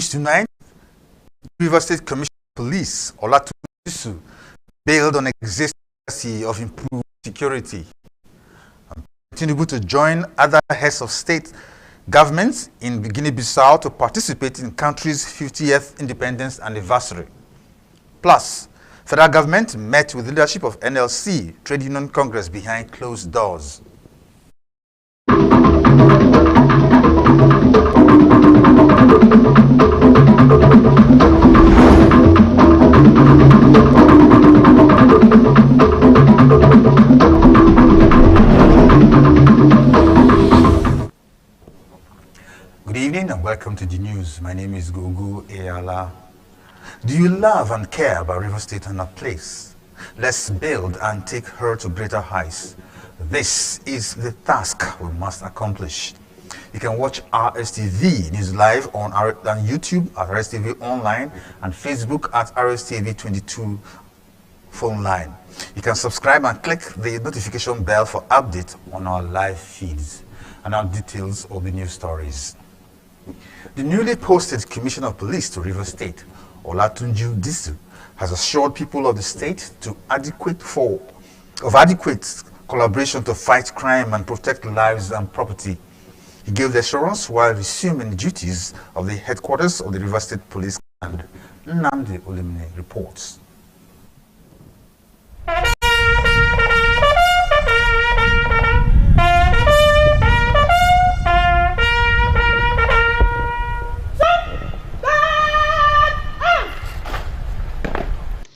News tonight, River State Commissioner of Police, Olatunji, bailed on existing policy of improved security. Tinubu to join other heads of state governments in Guinea-Bissau to participate in country's 50th independence anniversary. Plus, federal government met with leadership of NLC, Trade Union Congress, behind closed doors. Good evening and welcome to the news. My name is Gugu Eyala. Do you love and care about River State and our place? Let's build and take her to greater heights. This is the task we must accomplish. You can watch Rstv News live on YouTube at Rstv Online and Facebook at Rstv 22 phone line. You can subscribe and click the notification bell for updates on our live feeds and our details of the news stories. The newly posted Commissioner of Police to River State, Olatunji Disu, has assured people of the state of adequate collaboration to fight crime and protect lives and property. He gave the assurance while resuming duties of the headquarters of the River State Police Command. Nnamdi Olimine reports.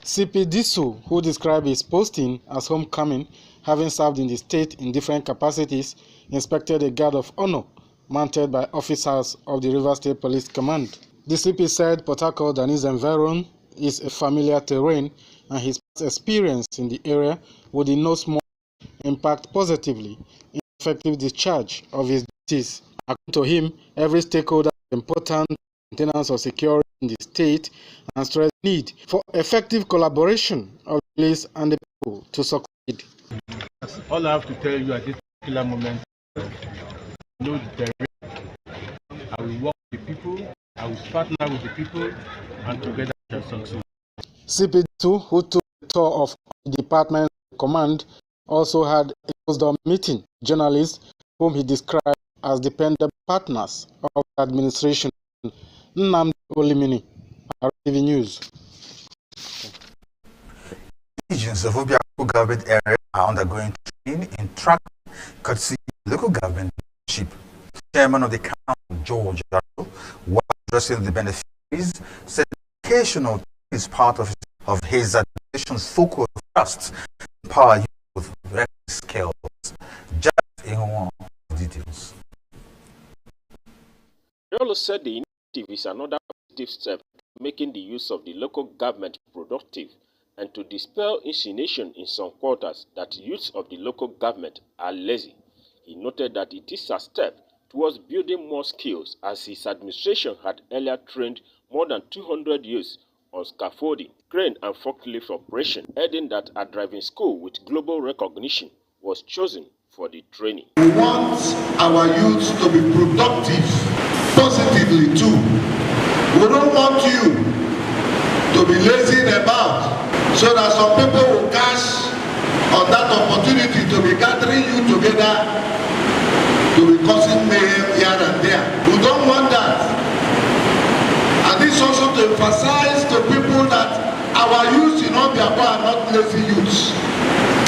CP Disu, who described his posting as homecoming, having served in the state in different capacities, inspected a guard of honor mounted by officers of the River State Police Command. The CP said Port Harcourt and its environ is a familiar terrain, and his past experience in the area would in no small impact positively in effective discharge of his duties. According to him, every stakeholder is important in the maintenance of security in the state and stress the need for effective collaboration of the police and the people to succeed. All I have to tell you at this particular moment, know the terrain. I will work with the people, I will partner with the people, and together we shall succeed. CP2, who took the tour of the department command, also had a closed-door meeting with journalists whom he described as dependable partners of the administration. Nnamdi Olimine, Rstv News. Regions of Obiako government area are undergoing training in tracking courtesy local government leadership. Chairman of the council, George Darrow, while addressing the beneficiaries, said educational is part of his administration's focus thrust to empower youth with record skills. Just in one details. Darrow said the initiative is another positive step to making the use of the local government productive and to dispel insinuation in some quarters that youths of the local government are lazy. He noted that it is a step towards building more skills, as his administration had earlier trained more than 200 youths on scaffolding, crane and forklift operation, adding that a driving school with global recognition was chosen for the training. We want our youths to be productive positively too. We don't want you to be lazy about, so that some people will cash on that opportunity to be gathering you together to be causing mayhem here and there. We don't want that. And this also to emphasize to people that our youths in Obiako are not lazy youths.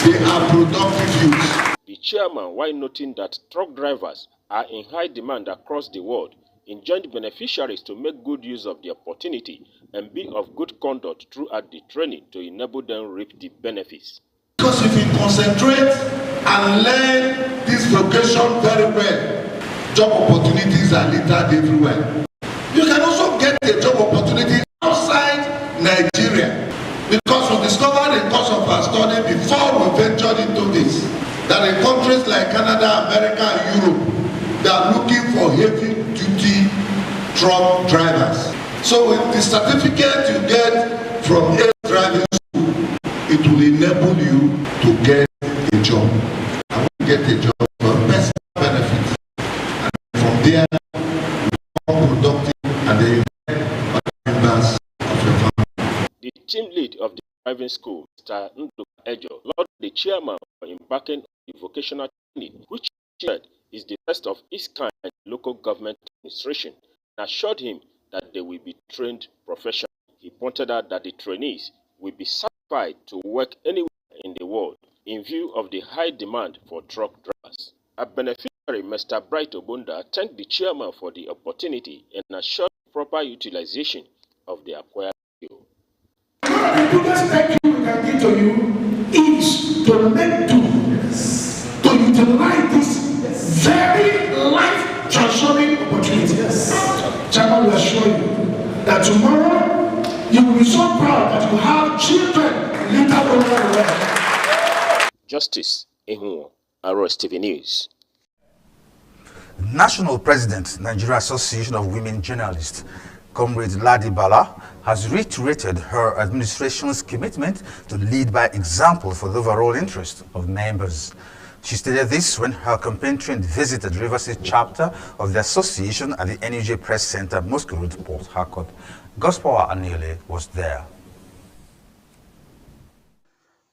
They are productive youths. The chairman, while noting that truck drivers are in high demand across the world, enjoined beneficiaries to make good use of the opportunity and be of good conduct throughout the training to enable them reap the benefits. Because if you concentrate and learn this vocation very well, job opportunities are littered everywhere. You can also get a job opportunity outside Nigeria, because we discovered in course of our study before we ventured into this, that in countries like Canada, America, and Europe, they are looking for heavy-duty truck drivers. So with the certificate you get from a driving school, it will enable you to get a job. And when you get a job for personal benefits, and from there you become productive, and then you get Driving School, Mr. Nduka Ejo, lauded the chairman for embarking on the vocational training, which he said is the first of its kind in local government administration, and assured him that they will be trained professionally. He pointed out that the trainees will be certified to work anywhere in the world in view of the high demand for truck drivers. A beneficiary, Mr. Bright Obunda, thanked the chairman for the opportunity and assured proper utilization of the acquired skill. The biggest thank you we can give to you is to make do, to utilize this very life transforming opportunity. Chairman will assure you that tomorrow you will be so proud that you have children littered over the world. Justice Ehun, Rstv News. National President, Nigeria Association of Women Journalists, Comrade Ladi Bala, has reiterated her administration's commitment to lead by example for the overall interest of members. She stated this when her campaign train visited River State chapter of the association at the NUJ Press Center, Moscow Road, Port Harcourt. Gospower Anile was there.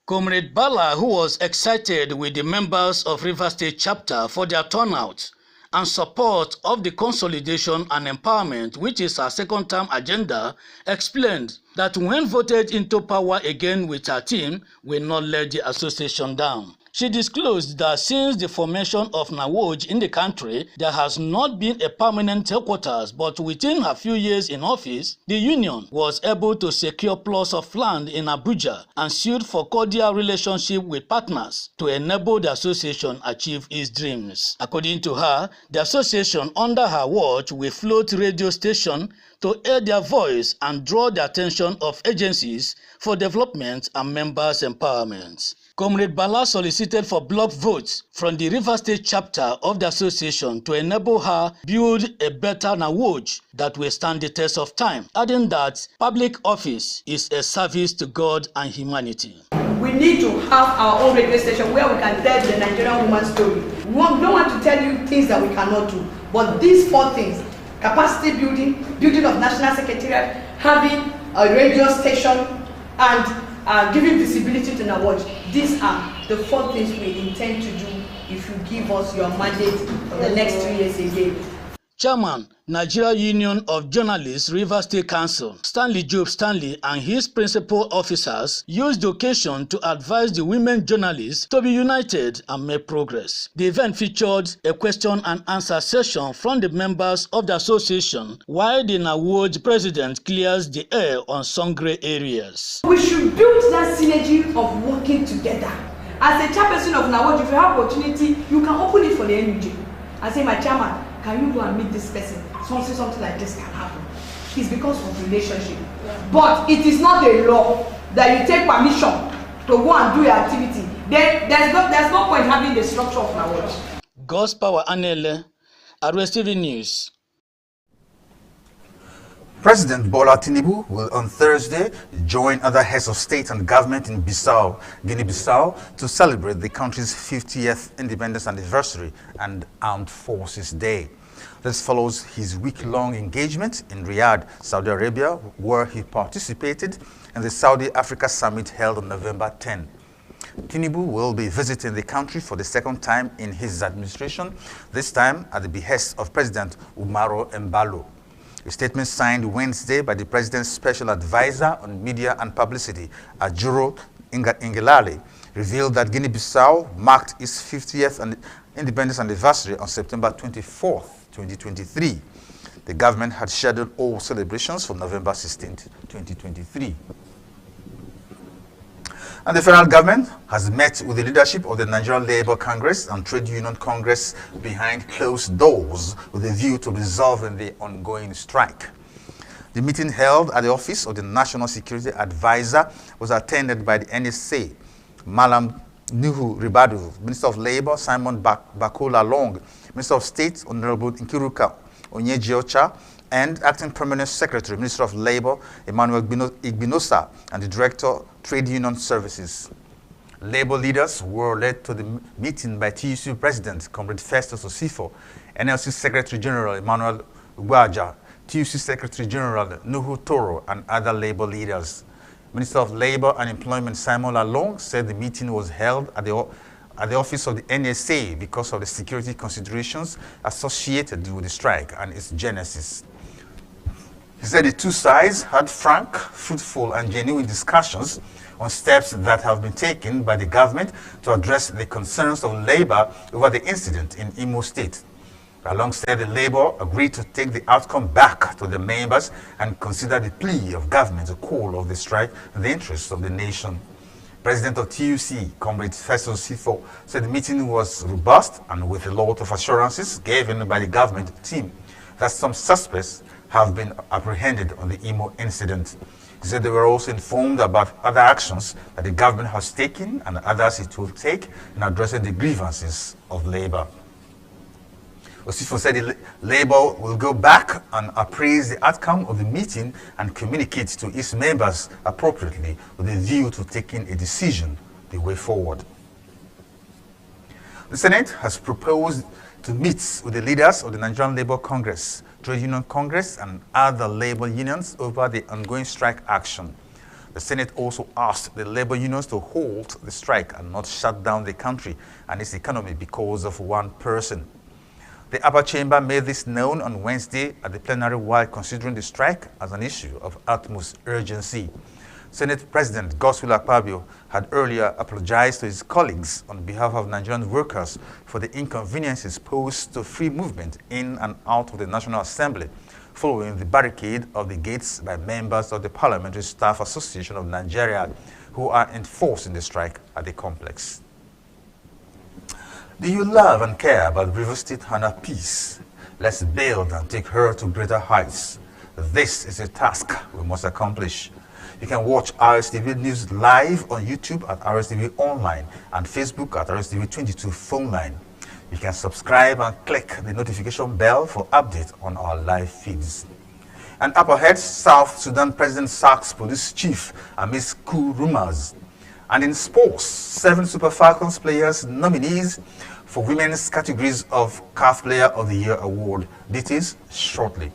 Comrade Bala, who was excited with the members of River State chapter for their turnout and support of the consolidation and empowerment, which is her second-term agenda, explained that when voted into power again with her team, will not let the association down. She disclosed that since the formation of NAWOJ in the country, there has not been a permanent headquarters, but within a few years in office, the union was able to secure plots of land in Abuja and sued for cordial relationship with partners to enable the association achieve its dreams. According to her, the association under her watch will float radio station to air their voice and draw the attention of agencies for development and members' empowerment. Comrade Bala solicited for block votes from the River State chapter of the association to enable her build a better NAWOJ that will stand the test of time, adding that public office is a service to God and humanity. We need to have our own radio station where we can tell the Nigerian woman's story. We don't want to tell you things that we cannot do, but these four things: capacity building, building of national secretariat, having a radio station, and giving visibility to NAWOJ. These are the four things we intend to do if you give us your mandate for the next 3 years again. Chairman, Nigeria Union of Journalists River State Council, Stanley Job Stanley, and his principal officers used the occasion to advise the women journalists to be united and make progress. The event featured a question and answer session from the members of the association, while the NAWOJ president clears the air on some grey areas. We should build that synergy of working together. As a chairperson of NAWOJ, if you have opportunity, you can open it for the NUJ. I say, my chairman, can you go and meet this person? Something like this can happen. It's because of relationship. But it is not a law that you take permission to go and do your activity. Then there's no point having the structure of NAWOJ. Gospower Anile, Rstv News. President Bola Tinubu will on Thursday join other heads of state and government in Guinea-Bissau, to celebrate the country's 50th independence anniversary and Armed Forces Day. This follows his week-long engagement in Riyadh, Saudi Arabia, where he participated in the Saudi Africa Summit held on November 10. Tinubu will be visiting the country for the second time in his administration, this time at the behest of President Umaru Embalo. A statement signed Wednesday by the President's Special Advisor on Media and Publicity, Ajuro Ngelale, revealed that Guinea-Bissau marked its 50th independence anniversary on September 24, 2023. The government had scheduled all celebrations for November 16, 2023. And the federal government has met with the leadership of the Nigerian Labour Congress and Trade Union Congress behind closed doors with a view to resolving the ongoing strike. The meeting held at the office of the National Security Advisor was attended by the NSA, Malam Nuhu Ribadu, Minister of Labour Simon Bakola Long, Minister of State Honorable Nkiruka Onyejiocha, and Acting Permanent Secretary, Minister of Labour Emmanuel Igbinosa, and the Director, Trade Union Services. Labour leaders were led to the meeting by TUC President Comrade Festus Osifo, NLC Secretary General Emmanuel Ugwaja, TUC Secretary General Nuhu Toro, and other Labour leaders. Minister of Labor and Employment Simon Lalong said the meeting was held at the office of the NSA because of the security considerations associated with the strike and its genesis. He said the two sides had frank, fruitful, and genuine discussions on steps that have been taken by the government to address the concerns of labor over the incident in Imo State. Alongside the Labour agreed to take the outcome back to the members and consider the plea of government to call off the strike in the interests of the nation. President of TUC, Comrade Festus Sifo, said the meeting was robust and with a lot of assurances given by the government team that some suspects have been apprehended on the Imo incident. He said they were also informed about other actions that the government has taken and others it will take in addressing the grievances of labor. Osifo said the Labour will go back and appraise the outcome of the meeting and communicate to its members appropriately with a view to taking a decision the way forward. The Senate has proposed to meet with the leaders of the Nigerian Labour Congress, Trade Union Congress, and other labour unions over the ongoing strike action. The Senate also asked the labour unions to halt the strike and not shut down the country and its economy because of one person. The upper chamber made this known on Wednesday at the plenary while considering the strike as an issue of utmost urgency. Senate President Godswill Akpabio had earlier apologized to his colleagues on behalf of Nigerian workers for the inconveniences posed to free movement in and out of the National Assembly following the barricade of the gates by members of the Parliamentary Staff Association of Nigeria who are enforcing the strike at the complex. Do you love and care about Rivers State and her peace? Let's build and take her to greater heights. This is a task we must accomplish. You can watch Rstv News live on YouTube at Rstv Online and Facebook at Rstv22 phone line. You can subscribe and click the notification bell for updates on our live feeds. And up ahead, South Sudan President sacks police chief amidst coup rumors. And in sports, 7 Super Falcons players nominees for women's categories of CAF Player of the Year award. Details shortly.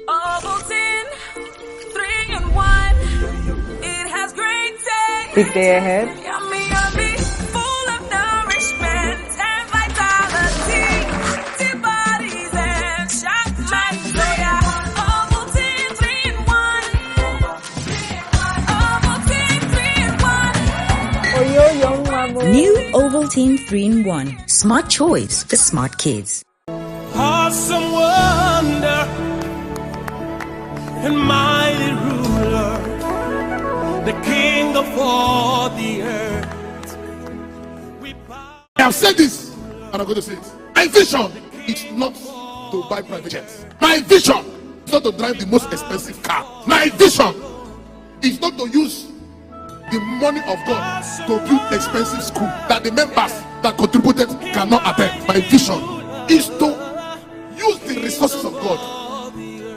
Ovaltine, 3-in-1. It has great taste. Big day ahead. Yummy, yummy, full of nourishment and vitality. Empty bodies and shock minds. Ovaltine, 3-in-1. Ovaltine, 3-in-1. For your young mama. New Ovaltine 3-in-1. Smart choice for smart kids. Awesome wonder and mighty ruler, the king of all the earth. I have said this, and I'm going to say it. My vision is not to buy private jets. My vision is not to drive the most expensive car. My vision is not to use the money of God to build expensive school that the members that contributed cannot attend. My vision is to use the resources of God,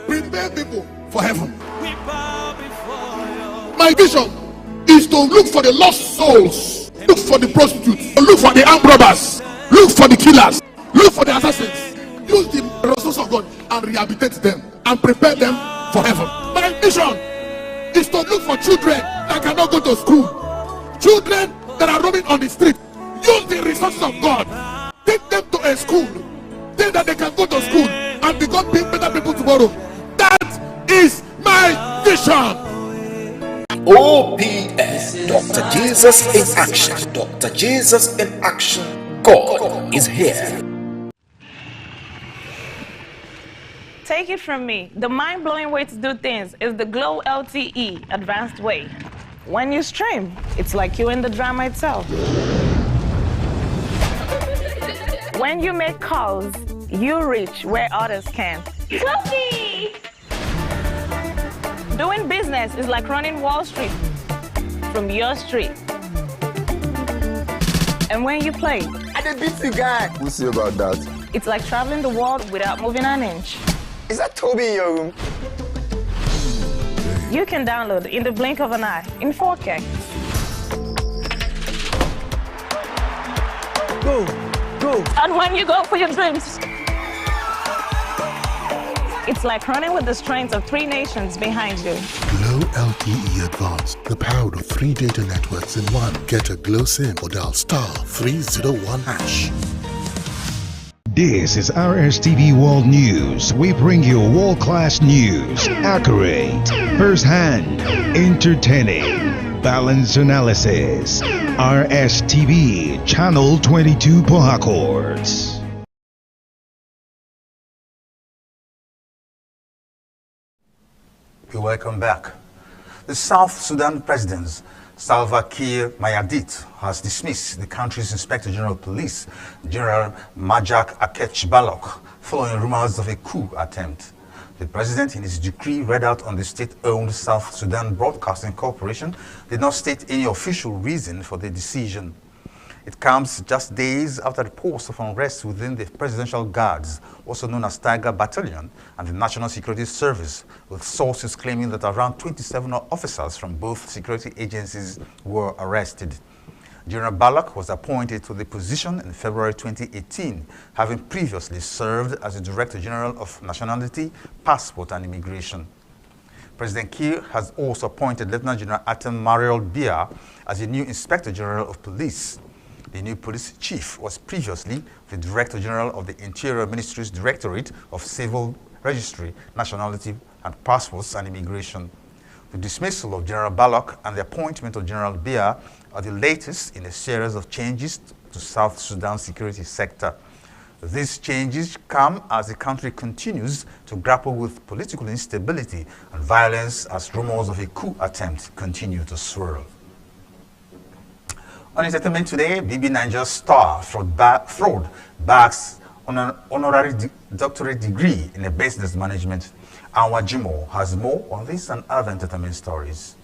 prepare people for heaven. My vision is to look for the lost souls, look for the prostitutes, look for the armed robbers, look for the killers, look for the assassins, use the resources of God and rehabilitate them and prepare them for heaven. My vision is to look for children that cannot go to school, children that are roaming on the street. Use the resources of God, take them to a school, think that they can go to school and become better people tomorrow. That is my vision. OPS, Dr. Jesus in action. Dr. Jesus in action. God is here. Take it from me, the mind-blowing way to do things is the Glow LTE advanced way. When you stream, it's like you're in the drama itself. When you make calls, you reach where others can't. Fluffy! Doing business is like running Wall Street from your street. And when you play, I did beat the guy. We'll see about that. It's like traveling the world without moving an inch. Is that Toby in your room? You can download in the blink of an eye in 4K. Go. And when you go for your dreams, It's like running with the strength of 3 nations behind you. Glow LTE Advanced, the power of 3 data networks in one. Get a Glow SIM or dial *301#. This is Rstv World News. We bring you world-class news, accurate, first-hand, entertaining, balanced analysis. Rstv, Channel 22 Port Harcourt. Welcome back. The South Sudan President Salva Kiir Mayardit has dismissed the country's Inspector General of Police, General Majak Akech Balok, following rumors of a coup attempt. The president, in his decree read out on the state-owned South Sudan Broadcasting Corporation, did not state any official reason for the decision. It comes just days after reports of unrest within the Presidential Guards, also known as Tiger Battalion, and the National Security Service, with sources claiming that around 27 officers from both security agencies were arrested. General Balak was appointed to the position in February 2018, having previously served as the Director General of Nationality, Passport and Immigration. President Kiir has also appointed Lieutenant General Atem Mariel Bia as the new Inspector General of Police. The new police chief was previously the Director General of the Interior Ministry's Directorate of Civil Registry, Nationality and Passports and Immigration. The dismissal of General Balak and the appointment of General Bia are the latest in a series of changes to South Sudan's security sector. These changes come as the country continues to grapple with political instability and violence as rumors of a coup attempt continue to swirl. On entertainment today, BB Niger's star fraud bags on an honorary doctorate degree in a business management. Anwa Jimo has more on this and other entertainment stories.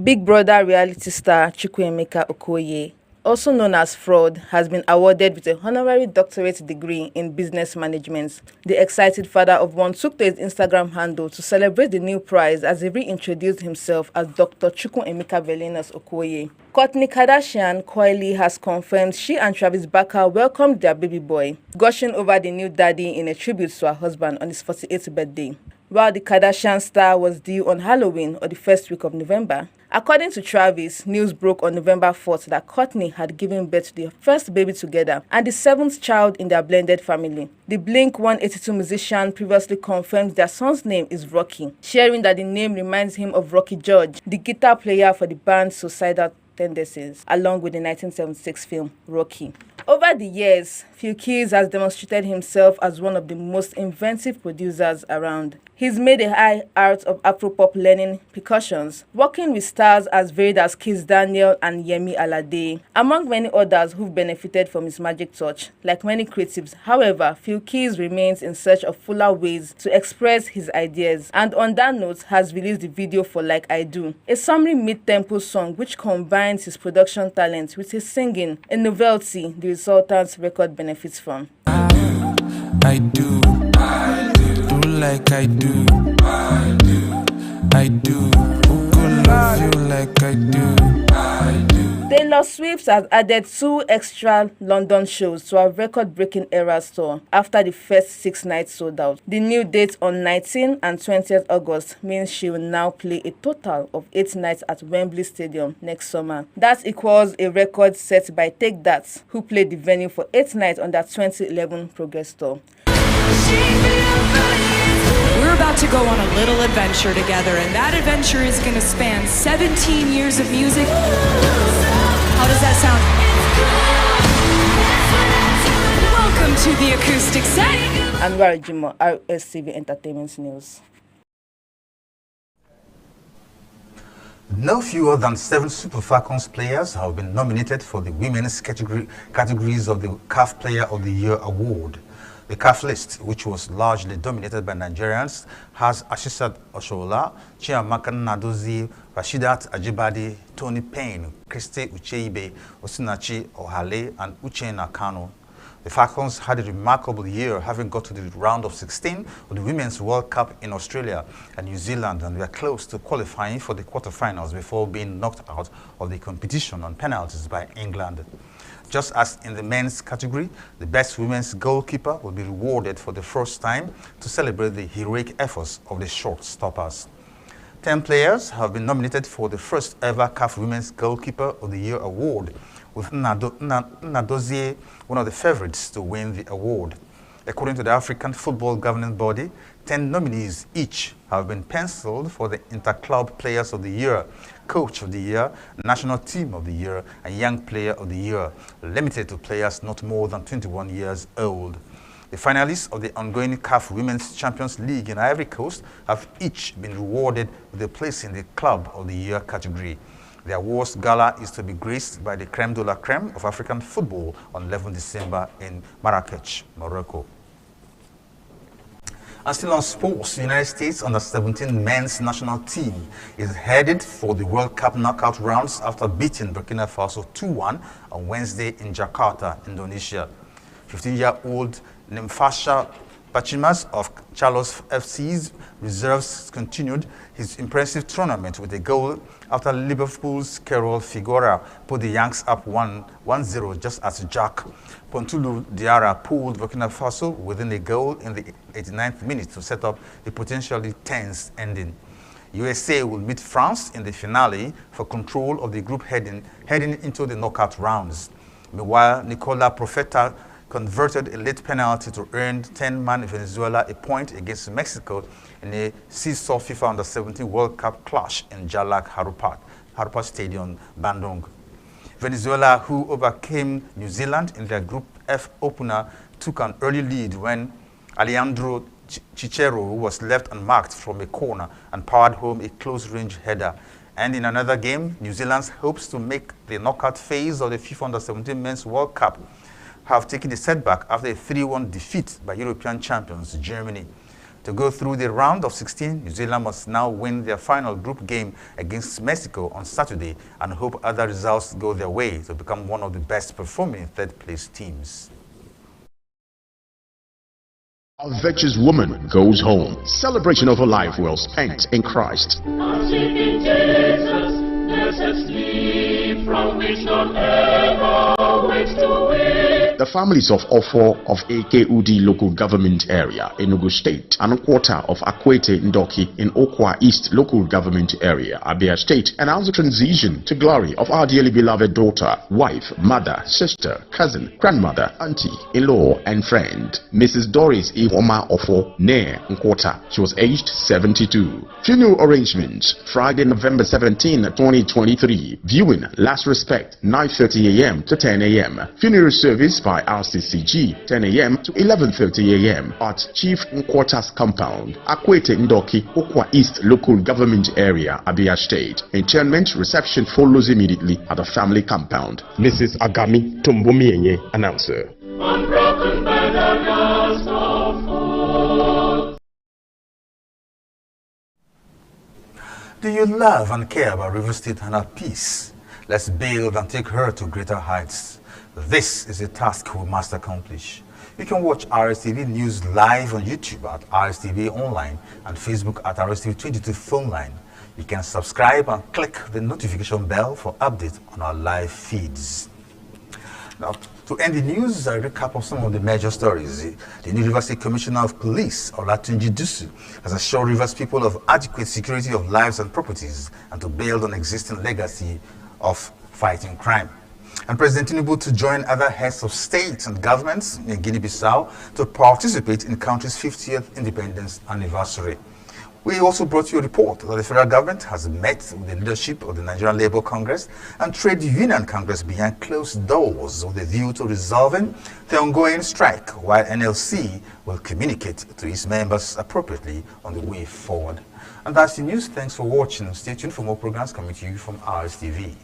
Big Brother reality star Chukwuemeka Okoye, also known as Fraud, has been awarded with a honorary doctorate degree in business management. The excited father of one took to his Instagram handle to celebrate the new prize as he reintroduced himself as Dr. Chukwuemeka Velinus Okoye. Kourtney Kardashian coyly has confirmed she and Travis Barker welcomed their baby boy, gushing over the new daddy in a tribute to her husband on his 48th birthday. While the Kardashian star was due on Halloween or the first week of November. According to Travis, news broke on November 4th that Kourtney had given birth to their first baby together and the 7th child in their blended family. The Blink-182 musician previously confirmed their son's name is Rocky, sharing that the name reminds him of Rocky George, the guitar player for the band Suicidal Tendencies, along with the 1976 film Rocky. Over the years, Phil Keys has demonstrated himself as one of the most inventive producers around. He's made a high art of Afropop learning percussions, working with stars as varied as Kiss Daniel and Yemi Alade, among many others who've benefited from his magic touch. Like many creatives, however, Phil Keys remains in search of fuller ways to express his ideas, and on that note has released the video for Like I Do, a summary mid-tempo song which combines his production talent with his singing, a novelty the resultant record benefits from. I do like I do. I do. Who could love you like I do? Taylor Swift has added 2 extra London shows to her record-breaking Eras tour after the first 6 nights sold out. The new date on 19th and 20th August means she will now play a total of 8 nights at Wembley Stadium next summer. That equals a record set by Take That, who played the venue for 8 nights on their 2011 Progress tour. We're about to go on a little adventure together, and that adventure is going to span 17 years of music. How does that sound? Welcome to the acoustic set. Anwar Jimo, Rstv Entertainment News. No fewer than 7 Super Falcons players have been nominated for the women's categories of the CAF Player of the Year award. The CAF list, which was largely dominated by Nigerians, has Ashisat Oshola, Chiamaka Nadozie, Rashidat Ajibade, Tony Payne, Christy Ucheibe, Osinachi Ohale, and Uchenna Kano. The Falcons had a remarkable year, having got to the round of 16 of the Women's World Cup in Australia and New Zealand, and were close to qualifying for the quarterfinals before being knocked out of the competition on penalties by England. Just as in the men's category, the best women's goalkeeper will be rewarded for the first time to celebrate the heroic efforts of the short stoppers. 10 players have been nominated for the first ever CAF Women's Goalkeeper of the Year award, with Nadozie one of the favorites to win the award. According to the African Football Governing Body, 10 nominees each have been penciled for the Interclub Players of the Year, Coach of the Year, National Team of the Year, and Young Player of the Year, limited to players not more than 21 years old. The finalists of the ongoing CAF Women's Champions League in Ivory Coast have each been rewarded with a place in the Club of the Year category. The awards gala is to be graced by the creme de la creme of African football on 11 December in Marrakech, Morocco. And still on sports, the United States under-17 men's national team is headed for the World Cup knockout rounds after beating Burkina Faso 2-1 on Wednesday in Jakarta, Indonesia. 15-year-old Nimfasha Pachimas of Charlos FC's reserves continued his impressive tournament with a goal after Liverpool's Carol Figueroa put the Yanks up 1-0 just as Jack Pontulu Diarra pulled Burkina Faso within a goal in the 89th minute to set up a potentially tense ending. USA will meet France in the finale for control of the group heading into the knockout rounds. Meanwhile, Nicola Profeta converted a late penalty to earn 10-man Venezuela a point against Mexico in a seesaw FIFA Under-17 World Cup clash in Jalak Harupat Stadium, Bandung. Venezuela, who overcame New Zealand in their Group F opener, took an early lead when Alejandro Chichero was left unmarked from a corner and powered home a close-range header. And in another game, New Zealand's hopes to make the knockout phase of the FIFA Under-17 Men's World Cup have taken a setback after a 3-1 defeat by European champions Germany. To go through the round of 16, New Zealand must now win their final group game against Mexico on Saturday and hope other results go their way to become one of the best performing third-place teams. A virtuous woman goes home. Celebration of a life well spent in Christ. I'm seeking Jesus, blessed sleep, from which none ever wakes to wake. The families of Ofo of AKUD local government area, Enugu State, and a quarter of Akwete Ndoki in Okwa East local government area, Abia State, announce the transition to glory of our dearly beloved daughter, wife, mother, sister, cousin, grandmother, auntie, in-law, and friend, Mrs. Doris Iwoma Ofo Ne Nkwota. She was aged 72. Funeral arrangements, Friday, November 17, 2023. Viewing, Last Respect, 9:30 a.m. to 10 a.m. Funeral service by RCCG, 10 a.m. to 11:30 a.m. at Chief Nkwota's compound, Akwete Ndoki, Okwa East local government area, Abia State. Interment reception follows immediately at the family compound. Mrs. Agami Tumbumienye, announcer. Unbroken by the gospel. Do you love and care about River State and her peace? Let's build and take her to greater heights. This is a task we must accomplish. You can watch Rstv News live on YouTube at Rstv Online and Facebook at Rstv22 Phone Line. You can subscribe and click the notification bell for updates on our live feeds. Now, to end the news, a recap of some of the major stories. The new Rivers State Commissioner of Police, Olatunji Dusu, has assured Rivers people of adequate security of lives and properties and to build on existing legacy of fighting crime. And President Tinubu to join other heads of states and governments in Guinea-Bissau to participate in the country's 50th independence anniversary. We also brought you a report that the federal government has met with the leadership of the Nigerian Labour Congress and Trade Union Congress behind closed doors with a view to resolving the ongoing strike, while NLC will communicate to its members appropriately on the way forward. And that's the news. Thanks for watching. Stay tuned for more programs coming to you from Rstv.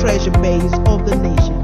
treasure base of the nation.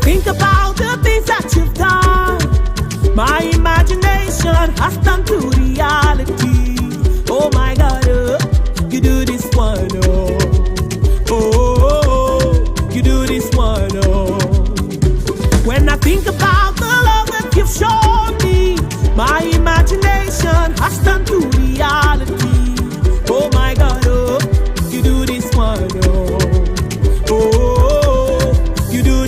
Think about the things that you've done. My imagination has turned to reality. Oh my God, you do this one, you do this one, When I think about the love that you've shown me, my imagination has turned